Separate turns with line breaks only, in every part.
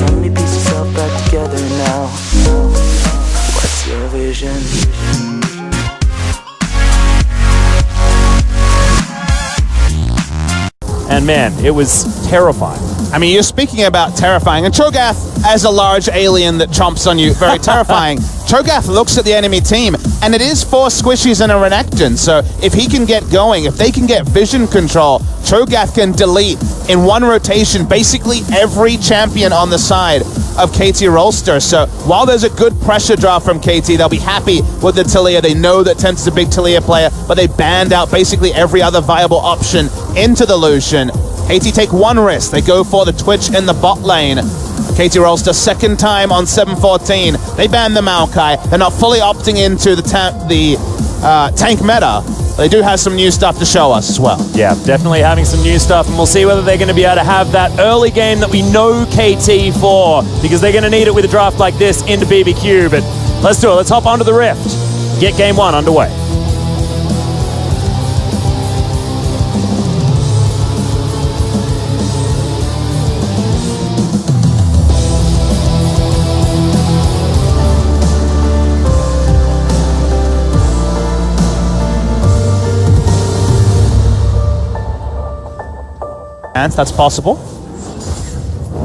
Let me piece yourself back together now. What's your vision?
And man, it was terrifying.
I mean, you're speaking about terrifying, and Cho'Gath as a large alien that chomps on you, very terrifying. Cho'Gath looks at the enemy team, and it is 4 squishies and a Renekton, so if he can get going, if they can get vision control, Cho'Gath can delete in one rotation basically every champion on the side of KT Rolster. So while there's a good pressure draw from KT, they'll be happy with the Taliyah. They know that Tense is a big Taliyah player, but they banned out basically every other viable option into the Lucian. KT take one risk. They go for the Twitch in the bot lane. KT Rolster, second time on 7-14. They ban the Maokai. They're not fully opting into the tank meta. They do have some new stuff to show us as well.
Yeah, definitely having some new stuff, and we'll see whether they're going to be able to have that early game that we know KT for, because they're going to need it with a draft like this into BBQ. But let's do it. Let's hop onto the Rift. Get game 1 underway.
And that's possible.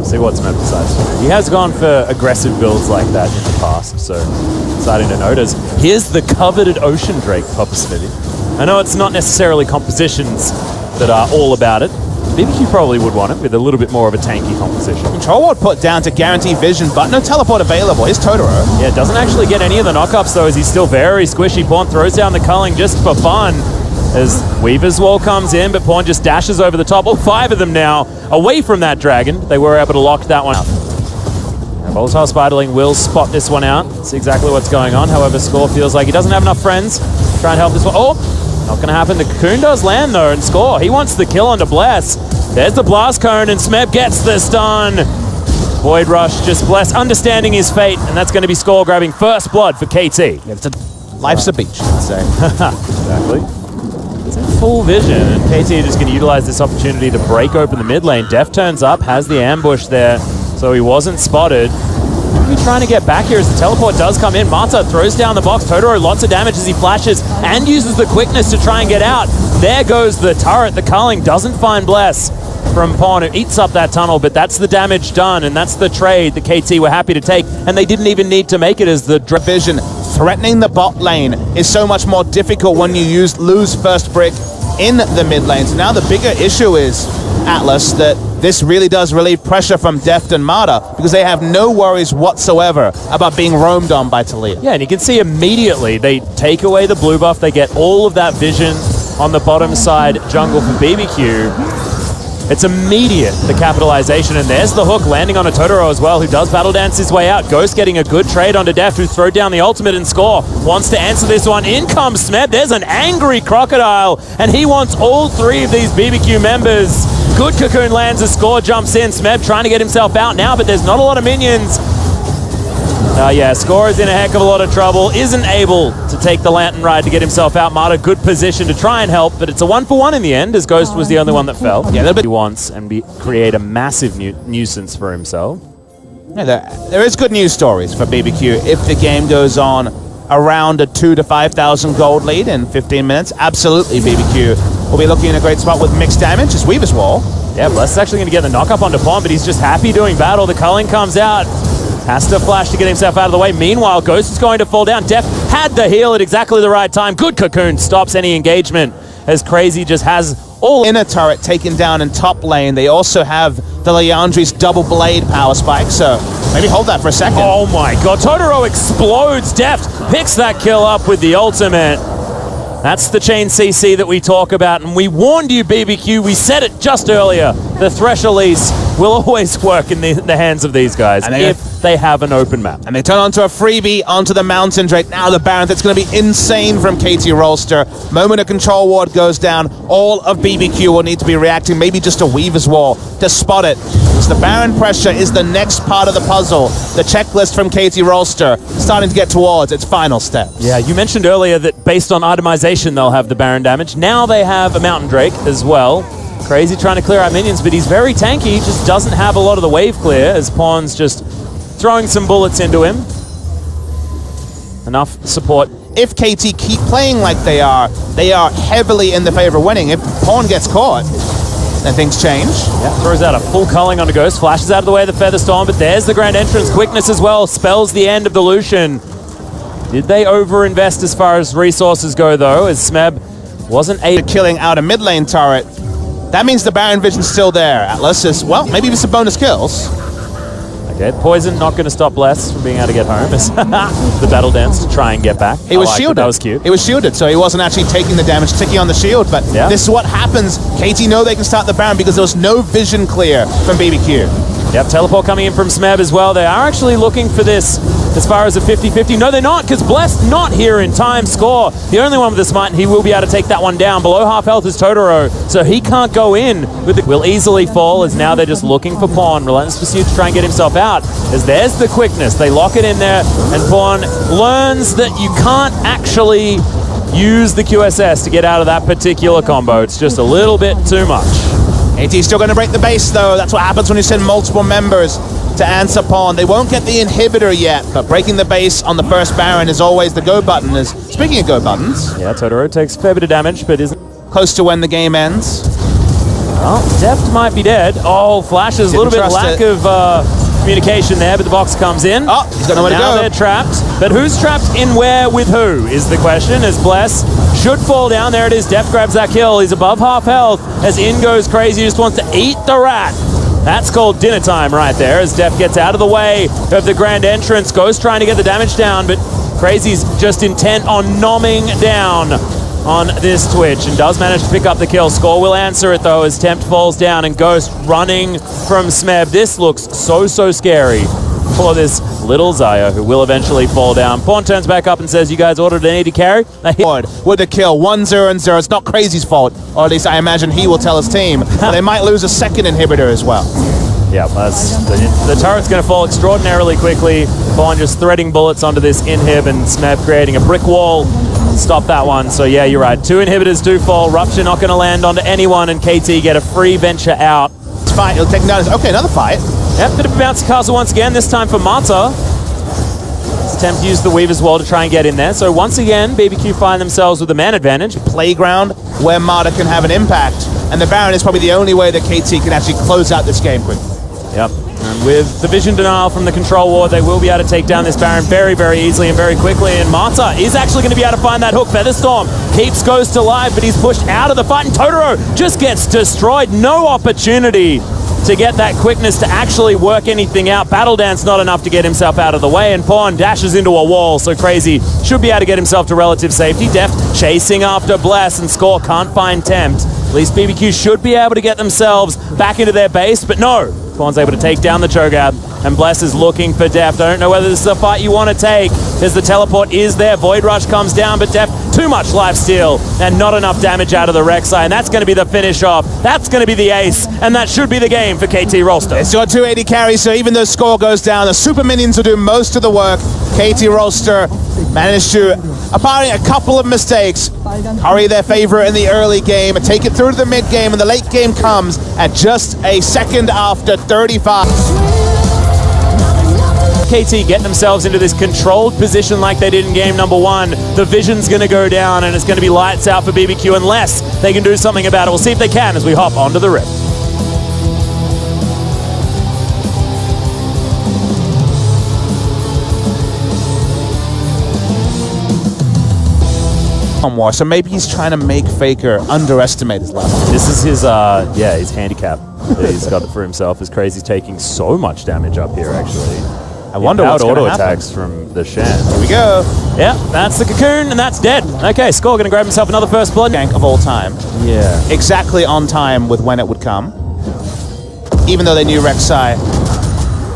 See what Smeb decides to do. He has gone for aggressive builds like that in the past, so exciting to notice. Here's the coveted Ocean Drake possibility. I know it's not necessarily compositions that are all about it. BBQ probably would want it with a little bit more of a tanky composition.
Control ward put down to guarantee vision, but no teleport available. Here's Totoro.
Yeah, doesn't actually get any of the knockups though, as he's still very squishy. Pawn throws down the culling just for fun, as Weaver's Wall comes in, but Pawn just dashes over the top. All 5 of them now away from that dragon. They were able to lock that one up. Volatile Spiderling will spot this one out. See exactly what's going on. However, Score feels like he doesn't have enough friends to try and help this one. Oh, not going to happen. The Cocoon does land though, and Score, he wants the kill onto Bless. There's the Blast Cone, and Smeb gets the stun. Void Rush, just Bless understanding his fate, and that's going to be Score grabbing first blood for KT.
Yeah, life's a beach, I'd say.
Exactly. It's in full vision, and KT are just going to utilize this opportunity to break open the mid lane. Def turns up, has the ambush there, so he wasn't spotted. Maybe trying to get back here as the teleport does come in. Mata throws down the box. Totoro, lots of damage as he flashes and uses the quickness to try and get out. There goes the turret. The culling doesn't find Bless from Pawn, who eats up that tunnel, but that's the damage done, and that's the trade the KT were happy to take, and they didn't even need to make it as the
vision. Threatening the bot lane is so much more difficult when you lose first brick in the mid lane. So now the bigger issue is, Atlas, that this really does relieve pressure from Deft and Mata, because they have no worries whatsoever about being roamed on by Taliyah.
Yeah, and you can see immediately they take away the blue buff, they get all of that vision on the bottom side jungle for BBQ. It's immediate, the capitalization, and there's the hook landing on a Totoro as well, who does battle dance his way out. Ghost getting a good trade onto Deft, who throw down the ultimate and Score. Wants to answer this one. In comes Smeb. There's an angry Crocodile, and he wants all 3 of these BBQ members. Good Cocoon lands as Score jumps in. Smeb trying to get himself out now, but there's not a lot of minions. Yeah, Score is in a heck of a lot of trouble. Isn't able to take the Lantern Ride to get himself out. Mata, good position to try and help, but it's a 1-for-1 in the end, as Ghost was the only one that fell. Yeah, he wants and create a massive nuisance for himself.
Yeah, there is good news stories for BBQ. If the game goes on around a 2,000 to 5,000 gold lead in 15 minutes, absolutely BBQ will be looking in a great spot with mixed damage as Weaver's Wall.
Yeah, Bless is actually going to get the knock-up onto Pawn, but he's just happy doing battle. The culling comes out. Has to flash to get himself out of the way. Meanwhile, Ghost is going to fall down. Def had the heal at exactly the right time. Good Cocoon stops any engagement, as Crazy just has all
inner turret taken down in top lane. They also have the Leandri's double blade power spike, so maybe hold that for a second.
Oh my god, Totoro explodes. Deft picks that kill up with the ultimate. That's the chain CC that we talk about, and we warned you, BBQ. We said it just earlier. The Thresh Elise will always work in the hands of these guys if they have an open map.
And they turn onto a freebie onto the Mountain Drake. Now the Baron, that's going to be insane from KT Rolster. Moment of control ward goes down. All of BBQ will need to be reacting, maybe just a Weaver's Wall to spot it. So the Baron pressure is the next part of the puzzle. The checklist from KT Rolster starting to get towards its final steps.
Yeah, you mentioned earlier that based on itemization they'll have the Baron damage. Now they have a Mountain Drake as well. Crazy trying to clear out minions, but he's very tanky. Just doesn't have a lot of the wave clear as Pawn's just throwing some bullets into him. Enough support.
If KT keep playing like they are heavily in the favor of winning. If Pawn gets caught, then things change.
Yeah, throws out a full culling onto Ghost, flashes out of the way of the Feather Storm, but there's the Grand Entrance. Quickness as well, spells the end of the Lucian. Did they overinvest as far as resources go, though, as Smeb wasn't able...
Killing out a mid lane turret. That means the Baron Vision's still there. Atlas is, well, maybe even some bonus kills.
Okay, Poison not going to stop Bless from being able to get home. The battle dance to try and get back.
He was shielded.
That was cute.
He was shielded, so he wasn't actually taking the damage, ticking on the shield, but
yeah.
This is what happens. KT know they can start the Baron because there was no vision clear from BBQ.
Yep, teleport coming in from Smeb as well. They are actually looking for this as far as a 50-50. No, they're not, because Blessed not here in time. Score, the only one with the smite, and he will be able to take that one down. Below half health is Totoro, so he can't go in. Will easily fall, as now they're just looking for Pawn. Relentless Pursuit to try and get himself out, as there's the quickness. They lock it in there, and Pawn learns that you can't actually use the QSS to get out of that particular combo. It's just a little bit too much.
AT's still going to break the base, though. That's what happens when you send multiple members to answer Pawn. They won't get the inhibitor yet, but breaking the base on the first Baron is always the go button. Speaking of go buttons...
Yeah, Totoro takes a fair bit of damage, but isn't...
Close to when the game ends.
Well, Deft might be dead. Oh, flashes, a little bit lack of communication there, but the box comes in.
Oh, he's got nowhere to go.
Now they're trapped. But who's trapped in where with who is the question, as Bless should fall down. There it is. Deft grabs that kill. He's above half health as In goes crazy. He just wants to eat the rat. That's called dinner time right there, as Deft gets out of the way of the Grand Entrance. Ghost trying to get the damage down, but Crazy's just intent on nomming down on this Twitch and does manage to pick up the kill. Score will answer it, though, as Tempt falls down and Ghost running from Smeb. This looks so scary for this little Zaya, who will eventually fall down. Pawn turns back up and says, you guys ordered an AD carry?
With the kill, 1-0-0. It's not Crazy's fault, or at least I imagine he will tell his team. They might lose a second inhibitor as well.
Yeah, the turret's going to fall extraordinarily quickly. Pawn just threading bullets onto this inhib, and Smeb creating a brick wall. Stop that one. So yeah, you're right. 2 inhibitors do fall. Rupture not going to land onto anyone, and KT get a free venture out.
Fight, he'll take notice. Okay, another fight.
Yep, bit of a bouncy castle once again, this time for Mata. Let's attempt to use the Weaver's Wall to try and get in there. So once again, BBQ find themselves with a man advantage.
Playground where Mata can have an impact, and the Baron is probably the only way that KT can actually close out this game quickly.
Yep, and with the vision denial from the control ward, they will be able to take down this Baron very easily and very quickly, and Mata is actually going to be able to find that hook. Featherstorm keeps Ghost alive, but he's pushed out of the fight, and Totoro just gets destroyed. No opportunity to get that quickness to actually work anything out. Battle Dance not enough to get himself out of the way, and Pawn dashes into a wall, so Crazy should be able to get himself to relative safety. Deft chasing after Bless, and Score can't find Tempt. At least BBQ should be able to get themselves back into their base, but no. Pawn's able to take down the Cho'Gath, and Bless is looking for Deft. I don't know whether this is a fight you want to take, because the teleport is there. Void Rush comes down, but Deft, too much lifesteal, and not enough damage out of the Rek'Sai, and that's going to be the finish off. That's going to be the ace, and that should be the game for KT Rolster.
It's got 280 carries, so even though Score goes down, the super minions will do most of the work. KT Rolster managed to, apparently a couple of mistakes, hurry their favorite in the early game and take it through to the mid game, and the late game comes at just a second after 35.
KT get themselves into this controlled position like they did in game number 1. The vision's going to go down, and it's going to be lights out for BBQ unless they can do something about it. We'll see if they can as we hop onto the rip.
More, so maybe he's trying to make Faker underestimate his level.
This is his, his handicap that he's got for himself. As Crazy's taking so much damage up here, actually.
I wonder what's going to happen.
Auto attacks from the Shan.
Here we go.
Yeah, that's the Cocoon, and that's dead. Okay, Score going to grab himself another first blood.
Gank of all time.
Yeah.
Exactly on time with when it would come. Even though they knew Rek'Sai.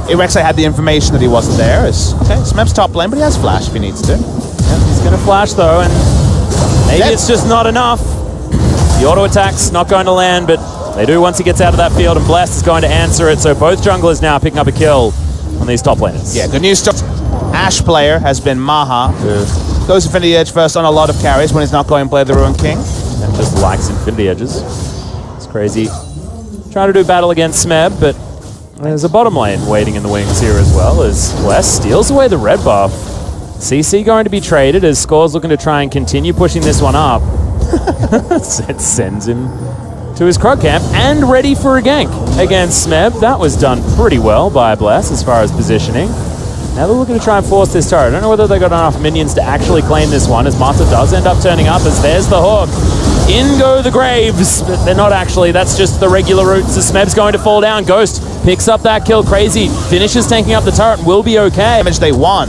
Rek'Sai had the information that he wasn't there. Okay, Smeb's top lane, but he has flash if he needs to.
Yeah, he's going to flash, though, and maybe it's just not enough. The auto attack's not going to land, but they do once he gets out of that field, and Blast is going to answer it. So both junglers now picking up a kill on these top laners.
Yeah, good news. Ashe player has been Maha.
Yeah.
Goes Infinity Edge first on a lot of carries when he's not going to play the Ruined King.
And just likes Infinity Edges. Crazy trying to do battle against Smeb, but there's a bottom lane waiting in the wings here as well as Bless steals away the red buff. CC going to be traded as Score's looking to try and continue pushing this one up. It sends him to his Krug camp and ready for a gank against Smeb. That was done pretty well by Bless as far as positioning. Now they're looking to try and force this turret. I don't know whether they got enough minions to actually claim this one, as Mata does end up turning up as there's the hook. In go the Graves, but they're not actually. That's just the regular route. So Smeb's going to fall down. Ghost picks up that kill. Crazy finishes tanking up the turret. Will be okay.
Damage they won.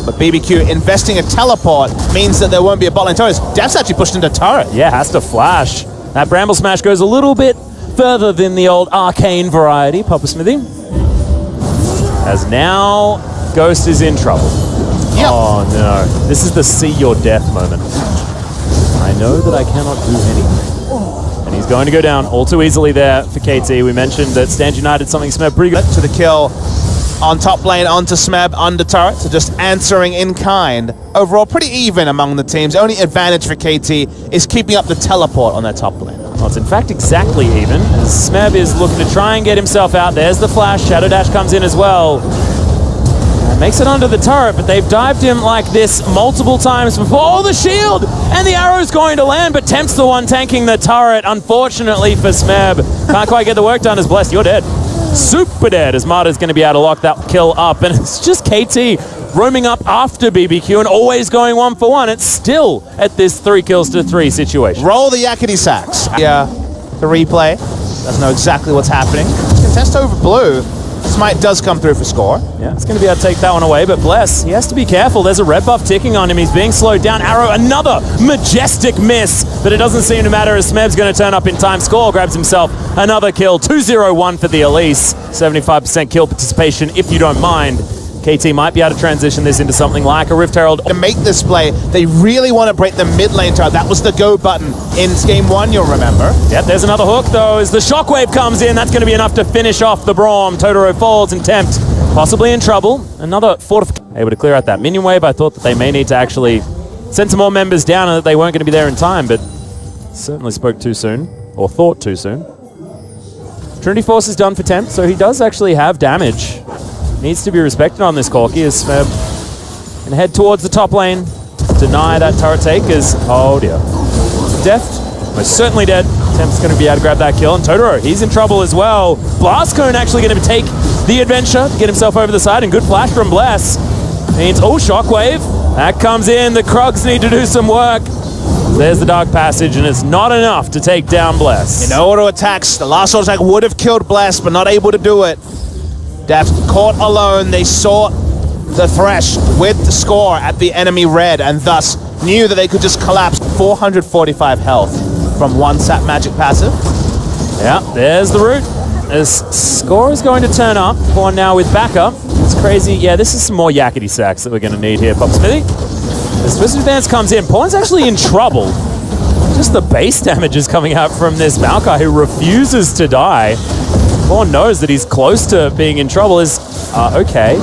But BBQ investing a teleport means that there won't be a bot lane turret. Dev's actually pushed into turret.
Yeah, has to flash. That Bramble Smash goes a little bit further than the old arcane variety, Papa Smithy. As now, Ghost is in trouble.
Yep.
Oh no, this is the see your death moment. I know that I cannot do anything. And he's going to go down all too easily there for KT. We mentioned that Stand United something Smeb pretty good.
To the kill on top lane, onto Smeb, under turret, so just answering in kind. Overall, pretty even among the teams. Only advantage for KT is keeping up the teleport on their top lane.
Well, it's in fact exactly even, as Smeb is looking to try and get himself out. There's the flash, Shadow Dash comes in as well. Makes it under the turret, but they've dived him like this multiple times before. Oh, the shield! And the arrow's going to land, but Tempt's the one tanking the turret, unfortunately for Smeb. Can't quite get the work done as Blessed. You're dead. Super dead, as Marta's going to be able to lock that kill up. And it's just KT roaming up after BBQ and always going 1-for-1. It's still at this 3-kills-to-3 situation.
Roll the yakety sax. Yeah, the replay. Doesn't know exactly what's happening. Contest over blue. Smite does come through for Score.
Yeah, it's going to be able to take that one away, but Bless, he has to be careful. There's a red buff ticking on him. He's being slowed down. Arrow, another majestic miss, but it doesn't seem to matter as Smeb's going to turn up in time. Score grabs himself another kill. 2-0-1 for the Elise. 75% kill participation, if you don't mind. KT might be able to transition this into something like a Rift Herald.
To make this play, they really want to break the mid lane turret. That was the go button in game 1, you'll remember.
Yep, there's another hook though, as the shockwave comes in. That's going to be enough to finish off the Braum. Totoro falls and Tempt possibly in trouble. Another fortification. Able to clear out that minion wave. I thought that they may need to actually send some more members down and that they weren't going to be there in time, but certainly spoke too soon, or thought too soon. Trinity Force is done for Tempt, so he does actually have damage. Needs to be respected on this Corki as Smeb can head towards the top lane. Deny that turret take as, oh dear. Deft, most certainly dead. Tempt's going to be able to grab that kill. And Totoro, he's in trouble as well. Blast Cone actually going to take the adventure to get himself over the side. And good flash from Bless. Means, oh, Shockwave. That comes in. The Krugs need to do some work. There's the Dark Passage, and it's not enough to take down Bless.
In auto attacks, the last auto attack would have killed Bless, but not able to do it. Deft caught alone. They saw the Thresh with the Score at the enemy red, and thus knew that they could just collapse. 445 health from one sap magic passive.
Yeah, there's the route. As Score is going to turn up. Pawn now with backup. It's crazy. Yeah, this is some more yakety sacks that we're going to need here, Pop Smithy. As Twisted Advance comes in, Pawn's actually in trouble. Just the base damage is coming out from this Maokai who refuses to die. Pawn knows that he's close to being in trouble. Is okay.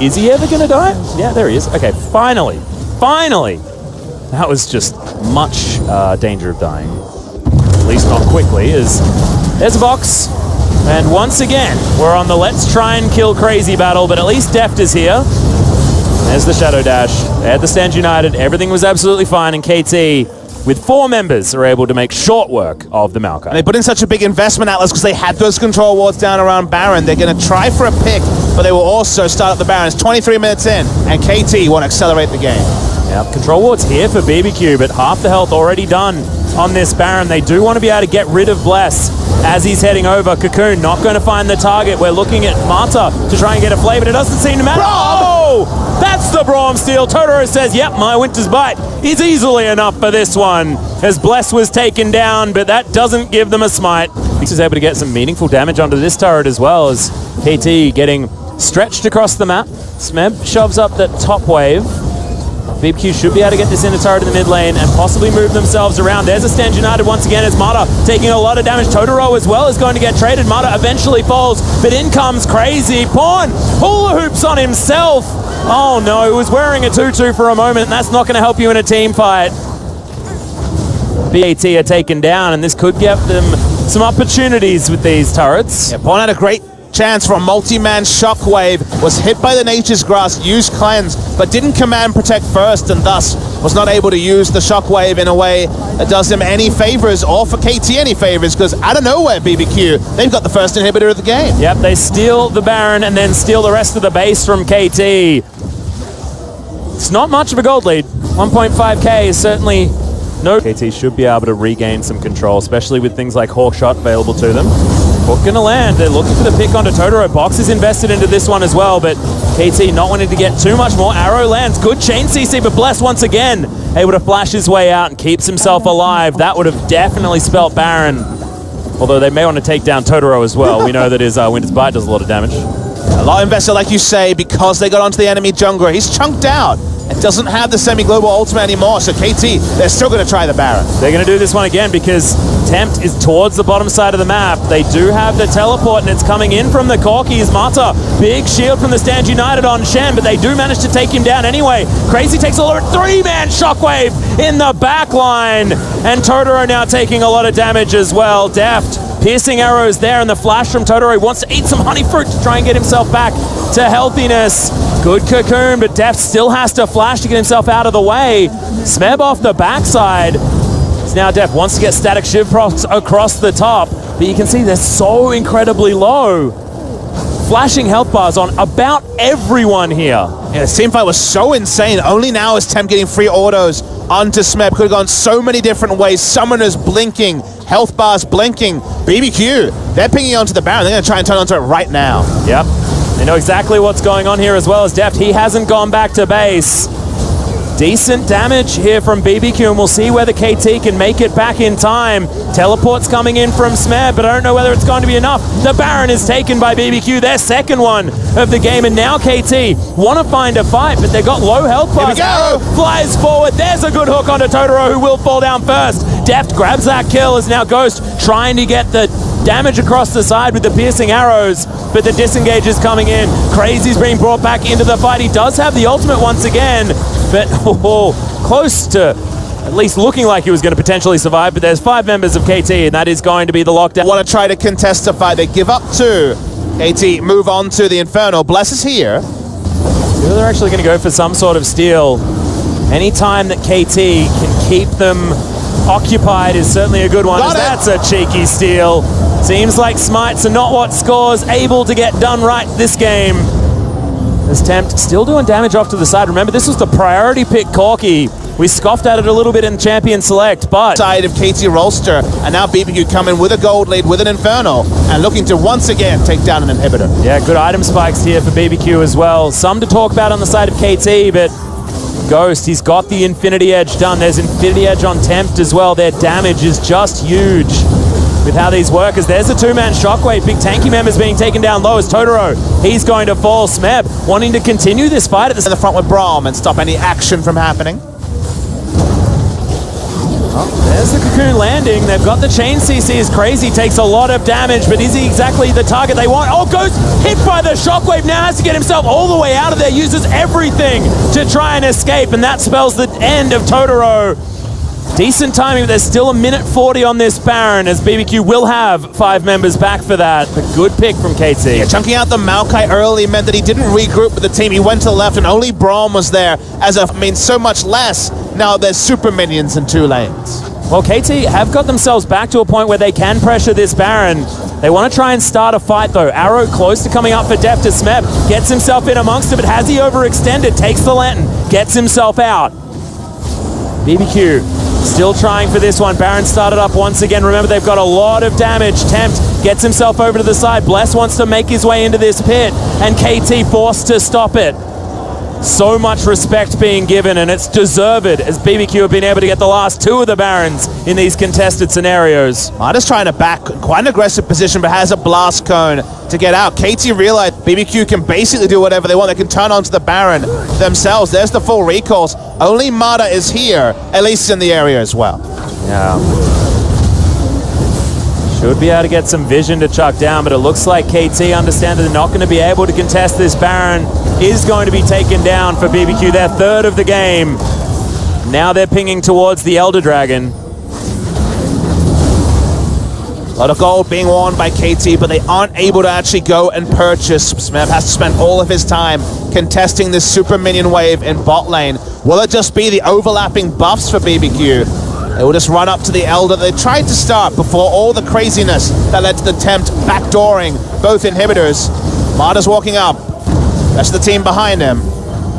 Is he ever going to die? Yeah, there he is. Okay, finally. That was just much danger of dying. At least not quickly, as there's a box. And once again, we're on the let's try and kill crazy battle, but at least Deft is here. There's the Shadow Dash. They had the Stand United. Everything was absolutely fine, and KT, with 4 members, are able to make short work of the Maokai.
And they put in such a big investment, Atlas, because they had those control wards down around Baron. They're going to try for a pick, but they will also start up the Baron. It's 23 minutes in, and KT want to accelerate the game.
Yep, control ward's here for BBQ, but half the health already done on this Baron. They do want to be able to get rid of Bless as he's heading over. Cocoon not going to find the target. We're looking at Marta to try and get a play, but it doesn't seem to matter. Oh! That's the Braum steal. Totoro says, yep, my Winter's Bite is easily enough for this one, as Bless was taken down, but that doesn't give them a smite. He's able to get some meaningful damage onto this turret as well, as KT getting stretched across the map. Smeb shoves up that top wave. BBQ should be able to get this inner turret in the mid lane and possibly move themselves around. There's a Stand United once again as Marta taking a lot of damage. Totoro as well is going to get traded. Marta eventually falls, but in comes Crazy. Pawn hula hoops on himself. Oh no, he was wearing a tutu for a moment, and that's not going to help you in a team fight. BAT are taken down, and this could give them some opportunities with these turrets.
Yeah, Pawn had a great chance for a multi-man shockwave, was hit by the Nature's Grass, used cleanse, but didn't command protect first, and thus was not able to use the shockwave in a way that does him any favors, or for KT any favors, because out of nowhere, BBQ, they've got the first inhibitor of the game.
Yep, they steal the Baron and then steal the rest of the base from KT. It's not much of a gold lead. 1.5k is certainly no. KT should be able to regain some control, especially with things like Hawk Shot available to them. Hook gonna land. They're looking for the pick onto Totoro. Box is invested into this one as well, but KT not wanting to get too much more. Arrow lands. Good chain CC, but Bless once again able to flash his way out and keeps himself alive. That would have definitely spelt Baron. Although they may want to take down Totoro as well. We know that his Winter's Bite does a lot of damage.
A lot invested, like you say, because they got onto the enemy jungler. He's chunked out and doesn't have the semi-global ultimate anymore, so KT, they're still going to try the Baron.
They're going to do this one again because Tempt is towards the bottom side of the map. They do have the teleport, and it's coming in from the Corkies. Mata, big shield from the Stand United on Shen, but they do manage to take him down anyway. Crazy takes a lot of three-man shockwave in the back line, and Totoro now taking a lot of damage as well. Deft, piercing arrows there, and the flash from Totoro. He wants to eat some honey fruit to try and get himself back to healthiness. Good cocoon, but Deft still has to flash to get himself out of the way. Smeb off the backside. It's now Deft wants to get static shiv procs across the top, but you can see they're so incredibly low. Flashing health bars on about everyone here.
Yeah, this team fight was so insane. Only now is Temp getting free autos onto Smeb. Could have gone so many different ways. Summoners blinking, health bars blinking. BBQ, they're pinging onto the Baron. They're going to try and turn onto it right now.
Yep. They know exactly what's going on here as well as Deft. He hasn't gone back to base. Decent damage here from BBQ, and we'll see whether KT can make it back in time. Teleport's coming in from Smeb, but I don't know whether it's going to be enough. The Baron is taken by BBQ, their second one of the game, and now KT want to find a fight, but they've got low health bars.
Here we go!
Arrow flies forward. There's a good hook onto Totoro, who will fall down first. Deft grabs that kill as now Ghost trying to get the damage across the side with the piercing arrows, but the disengage is coming in. Crazy's being brought back into the fight. He does have the ultimate once again, but close to at least looking like he was going to potentially survive, but there's 5 members of KT, and that is going to be the lockdown.
Want to try to contest the fight. They give up 2. KT move on to the Inferno. Bless is here.
They're actually going to go for some sort of steal. Anytime that KT can keep them occupied is certainly a good one. That's a cheeky steal. Seems like smites are not what scores able to get done right this game. As Tempt still doing damage off to the side. Remember, this was the priority pick Corki. We scoffed at it a little bit in Champion Select, but
side of KT Rolster, and now BBQ coming with a gold lead with an Inferno and looking to once again take down an inhibitor.
Yeah, good item spikes here for BBQ as well. Some to talk about on the side of KT, but Ghost, he's got the Infinity Edge done. There's Infinity Edge on Tempt as well. Their damage is just huge with how these work, as there's a 2-man shockwave. Big tanky members being taken down low as Totoro. He's going to fall. Smeb wanting to continue this fight at
in the front with Braum and stop any action from happening.
Oh, there's the cocoon landing. They've got the chain CC. Is Crazy takes a lot of damage, but is he exactly the target they want? Oh, Ghost hit by the shockwave. Now has to get himself all the way out of there. Uses everything to try and escape, and that spells the end of Totoro. Decent timing, but there's still a minute 40 on this Baron, as BBQ will have 5 members back for that. A good pick from KT.
Yeah, chunking out the Maokai early meant that he didn't regroup with the team. He went to the left, and only Braum was there, means so much less. Now there's super minions in 2 lanes.
Well, KT have got themselves back to a point where they can pressure this Baron. They want to try and start a fight, though. Arrow close to coming up for Deft as Smeb. Gets himself in amongst it, but has he overextended? Takes the lantern, gets himself out. BBQ still trying for this one. Baron started up once again. Remember, they've got a lot of damage. Tempt gets himself over to the side. Bless wants to make his way into this pit, and KT forced to stop it. So much respect being given, and it's deserved, as BBQ have been able to get the last 2 of the Barons in these contested scenarios.
Just trying to back quite an aggressive position, but has a blast cone to get out. KT realized BBQ can basically do whatever they want. They can turn onto the Baron themselves. There's the full recalls. Only Mata is here, at least in the area as well.
Yeah. Should be able to get some vision to chuck down, but it looks like KT understand that they're not going to be able to contest this. Baron is going to be taken down for BBQ, their 3rd of the game. Now they're pinging towards the Elder Dragon.
A lot of gold being won by KT, but they aren't able to actually go and purchase. Smeb has to spend all of his time contesting this super minion wave in bot lane. Will it just be the overlapping buffs for BBQ? They will just run up to the Elder they tried to start before all the craziness that led to the Tempt backdooring both inhibitors. Marta's walking up. Rest of the team behind him.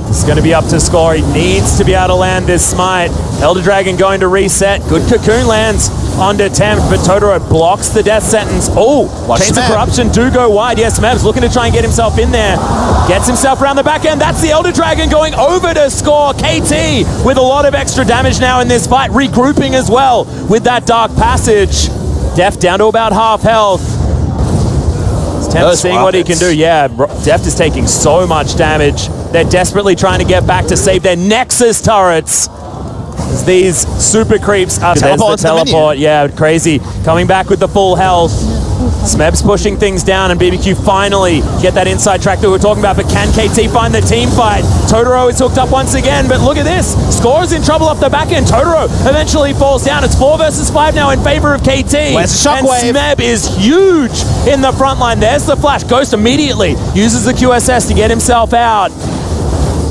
It's going to be up to Score. He needs to be able to land this smite. Elder Dragon going to reset. Good cocoon lands onto Tempt, but Totoro blocks the death sentence. Oh, Chains of Corruption do go wide. Yes, Smeb's looking to try and get himself in there. Gets himself around the back end. That's the Elder Dragon going over to Score. KT with a lot of extra damage now in this fight. Regrouping as well with that Dark Passage. Deft down to about half health. Tempt seeing what he can do. Yeah, Deft is taking so much damage. They're desperately trying to get back to save their Nexus turrets. As these super creeps are there's the teleport. Yeah, crazy. Coming back with the full health. Smeb's pushing things down, and BBQ finally get that inside track that we were talking about. But can KT find the team fight? Totoro is hooked up once again, but look at this. Score's in trouble off the back end. Totoro eventually falls down. It's 4 versus 5 now in favor of KT.
Where's the shockwave?
And Smeb is huge in the front line. There's the flash. Ghost immediately uses the QSS to get himself out.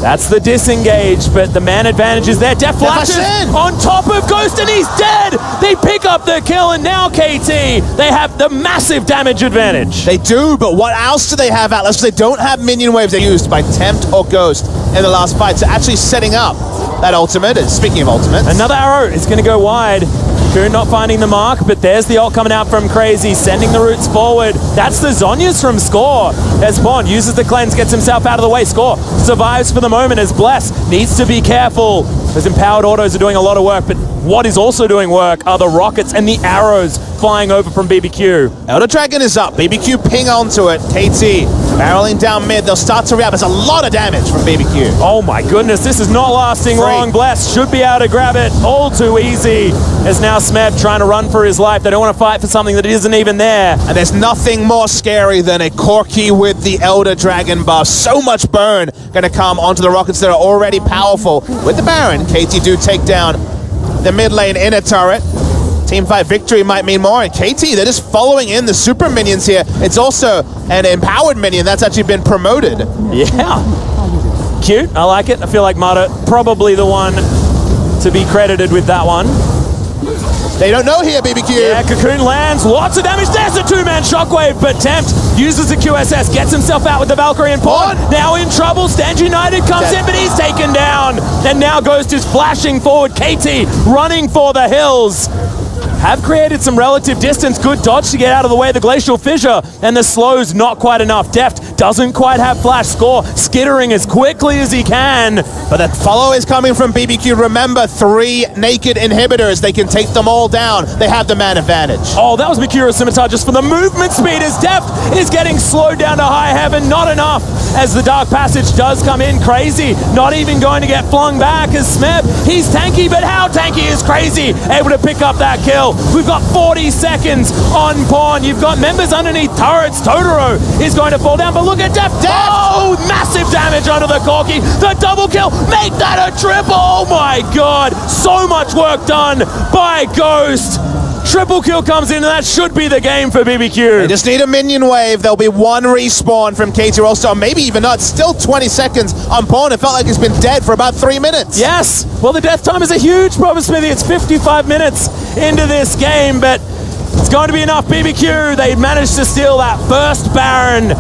That's the disengage, but the man advantage is there. Deft flashes on top of Ghost, and he's dead! They pick up the kill, and now KT, they have the massive damage advantage.
They do, but what else do they have, Atlas? They don't have minion waves they're used by Tempt or Ghost in the last fight, so actually setting up that ultimate. And speaking of ultimates,
another arrow is going to go wide. Cocoon not finding the mark, but there's the ult coming out from Crazy, sending the roots forward. That's the Zhonya's from Score. As Bond uses the cleanse, gets himself out of the way. Score survives for the moment as Bless needs to be careful. Those empowered autos are doing a lot of work, but what is also doing work are the rockets and the arrows flying over from BBQ.
Elder Dragon is up. BBQ ping onto it. KT barreling down mid. They'll start to react. There's a lot of damage from BBQ.
Oh my goodness, this is not lasting long. Bless should be able to grab it all too easy. As now Smeb trying to run for his life. They don't want to fight for something that isn't even there.
And there's nothing more scary than a Corki with the Elder Dragon buff. So much burn going to come onto the rockets that are already powerful. With the Baron, KT do take down the mid lane inner turret. Team fight victory might mean more, and KT, they're just following in the super minions here. It's also an empowered minion that's actually been promoted.
Yeah. Cute, I like it. I feel like Marta probably the one to be credited with that one.
They don't know here, BBQ.
Yeah, Cocoon lands, lots of damage. There's a two-man shockwave, but Tempt uses the QSS, gets himself out with the Valkyrie and Pawn. Now in trouble, Stand United comes in, but he's taken down. And now Ghost is flashing forward. KT running for the hills. Have created some relative distance. Good dodge to get out of the way of the Glacial Fissure, and the slow's not quite enough. Deft doesn't quite have flash. Score skittering as quickly as he can.
But the follow is coming from BBQ. Remember, 3 naked inhibitors. They can take them all down. They have the man advantage.
Oh, that was Mikura's scimitar just for the movement speed as Deft is getting slowed down to high heaven. Not enough as the Dark Passage does come in. Crazy not even going to get flung back as Smeb. He's tanky, but how tanky is Crazy? Able to pick up that kill. We've got 40 seconds on Pawn. You've got members underneath turrets. Totoro is going to fall down, but look at Deft. Oh, massive damage onto the Corki. The double kill. Make that a triple. Oh my God. So much work done by Ghost. Triple kill comes in, and that should be the game for BBQ.
They just need a minion wave. There'll be one respawn from KT Rollstar, maybe even not. Still 20 seconds on Pawn. It felt like he's been dead for about 3 minutes.
Yes. Well, the death time is a huge problem, Smithy. It's 55 minutes into this game, but it's going to be enough. BBQ, they managed to steal that first Baron,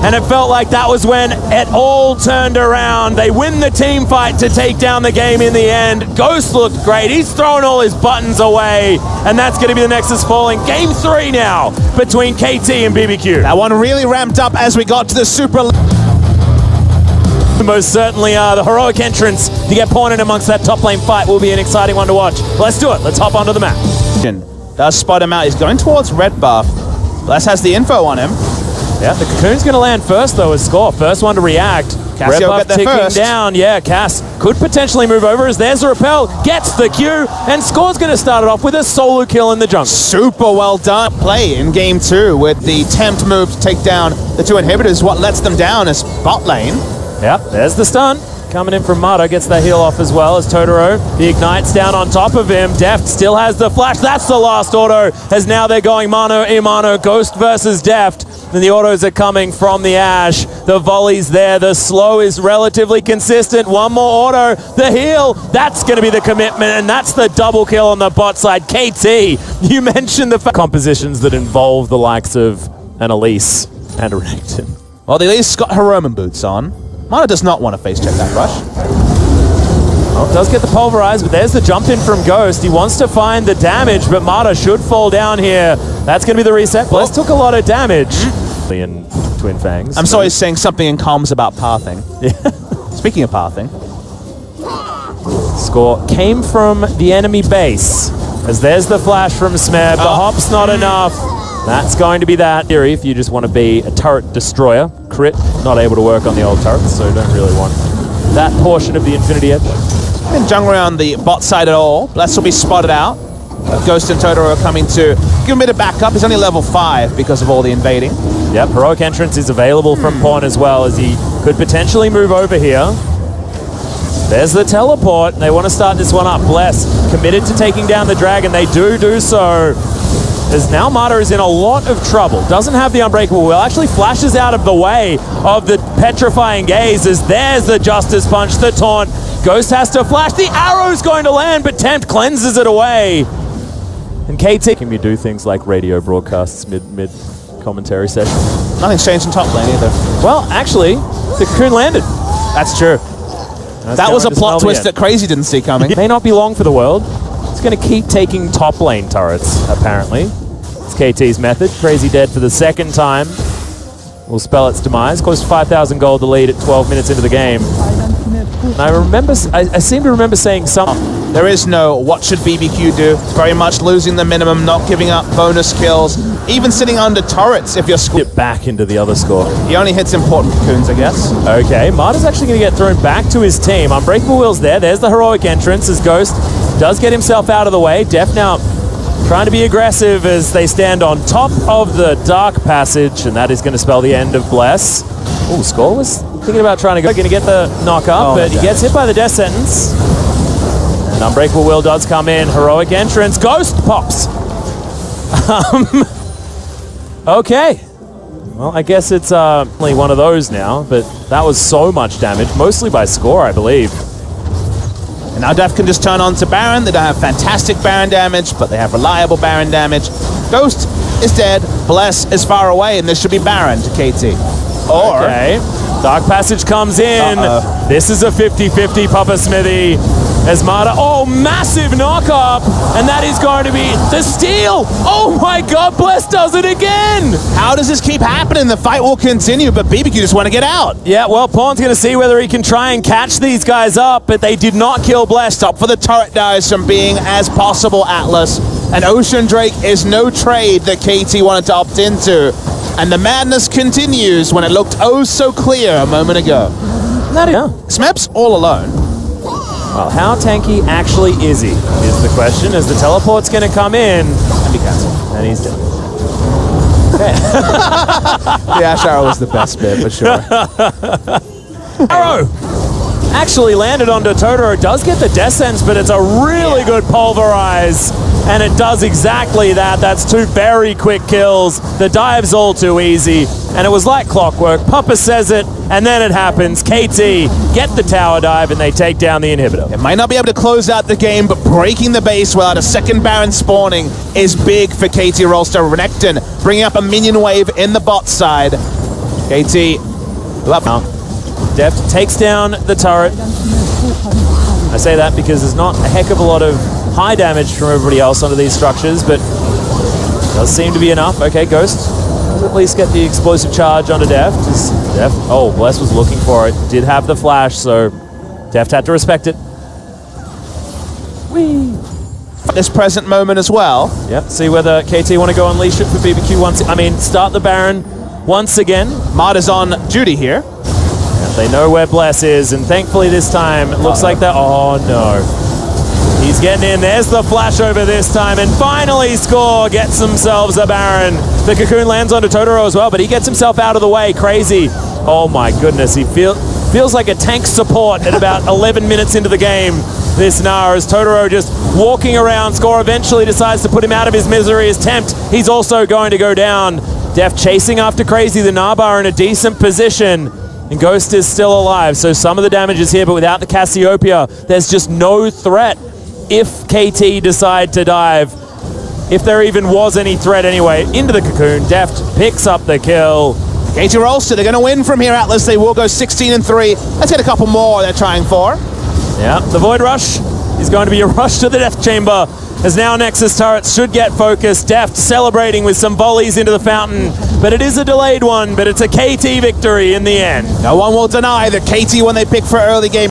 and it felt like that was when it all turned around. They win the team fight to take down the game in the end. Ghost looked great. He's thrown all his buttons away, and that's going to be the Nexus falling. Game 3 now between KT and BBQ.
That one really ramped up as we got to the super...
Most certainly the heroic entrance to get Pawn in amongst that top lane fight will be an exciting one to watch. Let's do it. Let's hop onto the map.
Does spot him out. He's going towards red buff. Bless has the info on him.
Yeah, the Cocoon's going to land first, though, as Score. First one to react. Red buff ticking down. Yeah, Cass could potentially move over as there's a repel. Gets the Q, and Score's going to start it off with a solo kill in the jungle.
Super well done play in game 2 with the Tempt move to take down the 2 inhibitors. What lets them down is bot lane.
Yeah, there's the stun. coming in from Mata, gets that heal off as well as Totoro. The Ignite's down on top of him. Deft still has the flash. That's the last auto, as now they're going mano a mano, Ghost versus Deft. And the autos are coming from the Ash. The volley's there. The slow is relatively consistent. One more auto. The heal. That's going to be the commitment, and that's the double kill on the bot side. KT, you mentioned the compositions that involve the likes of an Elise and a Renekton.
Well, the Elise got her Roman boots on. Mana does not want to face check that rush.
Well, does get the pulverize, but there's the jump in from Ghost. He wants to find the damage, but Mata should fall down here. That's going to be the reset. Bless took a lot of damage. In Twin Fangs.
I'm sorry, saying something in comms about pathing.
Yeah.
Speaking of pathing.
Score came from the enemy base, as there's the flash from Smeb. The hop's not enough. That's going to be that theory if you just want to be a turret destroyer. Crit, not able to work on the old turrets, so don't really want that portion of the Infinity Edge.
Didn't jungle around the bot side at all. Bless will be spotted out. Ghost and Totoro are coming to give him a bit of backup. He's only level 5 because of all the invading.
Yep, heroic entrance is available from Pawn as well, as he could potentially move over here. There's the teleport. They want to start this one up. Bless committed to taking down the dragon. They do so. As now Mata is in a lot of trouble. Doesn't have the Unbreakable Will. Actually flashes out of the way of the Petrifying Gaze, as there's the Justice Punch, the taunt. Ghost has to flash. The arrow's going to land, but Tempt cleanses it away. And KT, can you do things like radio broadcasts mid commentary session?
Nothing's changed in top lane either.
Well, actually, the Cocoon landed.
That's true. That was a plot twist that Crazy didn't see coming.
It may not be long for the world. It's going to keep taking top lane turrets, apparently. It's KT's method. Crazy dead for the second time. Will spell its demise. Cost 5,000 gold to lead at 12 minutes into the game. And I seem to remember saying something.
There is no what should BBQ do. It's very much losing the minimum, not giving up bonus kills, even sitting under turrets if you're
Get back into the other score.
He only hits important cocoons, I guess.
Okay, Mata's actually going to get thrown back to his team. Unbreakable Will's there. There's the heroic entrance as Ghost does get himself out of the way. Def now trying to be aggressive as they stand on top of the Dark Passage, and that is going to spell the end of Bless. Oh, Score was thinking about trying to get the knock up, but he gets hit by the death sentence. And Unbreakable Will does come in. Heroic entrance. Ghost pops. Okay. Well, I guess it's only one of those now, but that was so much damage, mostly by Score, I believe.
And now Def can just turn on to Baron. They don't have fantastic Baron damage, but they have reliable Baron damage. Ghost is dead. Bless is far away, and this should be Baron to KT. Or...
Okay. Dark Passage comes in. This is a 50-50 Papa Smithy. As Mata, massive knock up, and that is going to be the steal. Oh my God, Bless does it again.
How does this keep happening? The fight will continue, but BBQ just want to get out.
Yeah, well, Pawn's going to see whether he can try and catch these guys up, but they did not kill Bless.
Stop for the turret dives from being as possible, Atlas. And Ocean Drake is no trade that KT wanted to opt into. And the madness continues when it looked oh so clear a moment ago. Smeb's all alone.
Well, how tanky actually is he, is the question, as the teleport's going to come in.
And be cancelled.
And he's dead.
Okay. The Ash Arrow was the best bit, for sure.
Arrow! Actually landed onto Totoro. Does get the death sense, but it's a really good pulverize. And it does exactly that. That's two very quick kills. The dive's all too easy. And it was like clockwork. Papa says it, and then it happens. KT get the tower dive, and they take down the inhibitor.
It might not be able to close out the game, but breaking the base without a second Baron spawning is big for KT Rolster. Renekton bringing up a minion wave in the bot side. KT up now.
Deft takes down the turret. I say that because there's not a heck of a lot of high damage from everybody else onto these structures, but does seem to be enough. Okay, Ghost does at least get the explosive charge onto Deft. Bless was looking for it. Did have the flash, so Deft had to respect it. Whee!
This present moment as well.
Yep, see whether KT want to go unleash it for BBQ once. Start the Baron once again.
Mata's on duty here.
They know where Bless is, and thankfully this time it looks like that. Oh no. He's getting in. There's the flash over this time, and finally Score gets themselves a Baron. The Cocoon lands onto Totoro as well, but he gets himself out of the way. Crazy. Oh my goodness. He feels Feels like a tank support at about 11 minutes into the game. This Gnar, as Totoro just walking around. Score eventually decides to put him out of his misery. His tempt, he's also going to go down. Deft chasing after Crazy. The Narbar in a decent position. And Ghost is still alive, so some of the damage is here, but without the Cassiopeia, there's just no threat if KT decide to dive. If there even was any threat anyway. Into the Cocoon. Deft picks up the kill.
KT rolls, so they're going to win from here, Atlas. They will go 16-3. Let's get a couple more they're trying for.
Yeah, the Void Rush is going to be a rush to the Death Chamber, as now Nexus turrets should get focused. Deft celebrating with some volleys into the fountain, but it is a delayed one, but it's a KT victory in the end.
No one will deny that KT, when they pick for early game